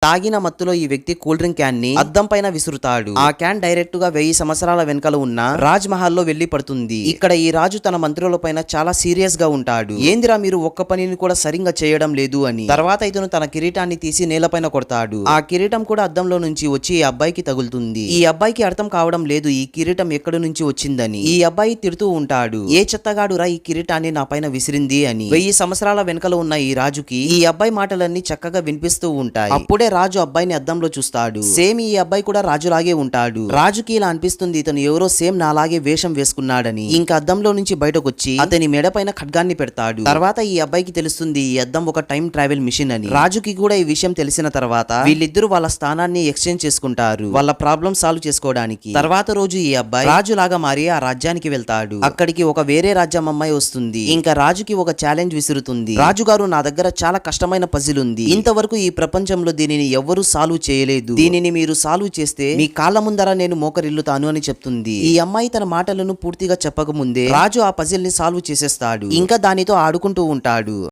తాగిన మత్తులో ఈ వ్యక్తి కూల్ డ్రింక్ క్యాన్ ని అద్దం పైన విసురుతాడు. ఆ క్యాన్ డైరెక్ట్ గా 1000 సంవత్సరాల వెనకాల ఉన్న రాజ్ మహల్ లో వెళ్లి పడుతుంది. ఇక్కడ ఈ రాజు తన మంత్రుల పైన చాలా సీరియస్ గా ఉంటాడు. ఏందిరా మీరు ఒక్క పనిని కూడా సరిగ్గా చేయడం లేదు అని. తర్వాత ఇతను తన కిరీటాన్ని తీసి నేలపైన కొడతాడు. ఆ కిరీటం కూడా అద్దంలో నుంచి వచ్చి ఈ అబ్బాయికి తగులుతుంది. ఈ అబ్బాయికి అర్థం కావడం లేదు ఈ కిరీటం ఎక్కడి నుంచి వచ్చిందని. ఈ అబ్బాయి తిడుతూ ఉంటాడు, ఏ చెత్తగాడురా ఈ కిరీటాన్ని నా పైన విసిరింది అని. 1000 సంవత్సరాల వెనకాల ఉన్న ఈ రాజుకి ఈ అబ్బాయి మాటలన్నీ చక్కగా వినిపిస్తూ ఉంటాయి. అప్పుడే రాజు అబ్బాయిని అద్దంలో చూస్తాడు. సేమ్ ఈ అబ్బాయి కూడా రాజులాగే ఉంటాడు. రాజుకి ఇలా అనిపిస్తుంది ఇతను ఎవరో సేమ్ నాలాగే వేషం వేసుకున్నాడని. ఇంకా అద్దంలో నుంచి బయటకొచ్చి అతని మెడ పైన ఖడ్గాన్ని పెడతాడు. తర్వాత ఈ అబ్బాయికి తెలుస్తుంది ఈ అద్దం ఒక టైం ట్రావెల్ మిషన్ అని. రాజుకి కూడా ఈ విషయం తెలిసిన తర్వాత వీళ్ళిద్దరూ వాళ్ళ స్థానాన్ని ఎక్స్చేంజ్ చేసుకుంటారు వాళ్ళ ప్రాబ్లం సాల్వ్ చేసుకోవడానికి. తర్వాత రోజు ఈ అబ్బాయి రాజులాగా మారి ఆ రాజ్యానికి వెళ్తాడు. అక్కడికి ఒక వేరే రాజ్యం అమ్మాయి వస్తుంది. ఇంకా రాజుకి ఒక ఛాలెంజ్ విసురుతుంది. రాజుగారు నా దగ్గర చాలా కష్టమైన పజిల్ ఉంది. ఇంతవరకు ఈ ప్రపంచంలో దీనిని ఎవ్వరూ సాల్వ్ చేయలేదు. దీనిని మీరు సాల్వ్ చేస్తే మీ కాళ్ళ ముందర నేను మోకరిల్లుతాను అని చెప్తుంది. ఈ అమ్మాయి తన మాటలను పూర్తిగా చెప్పకముందే రాజు ఆ పజిల్ ని సాల్వ్ చేసేస్తాడు. ఇంకా దానితో ఆడుకుంటూ ఉంటాడు.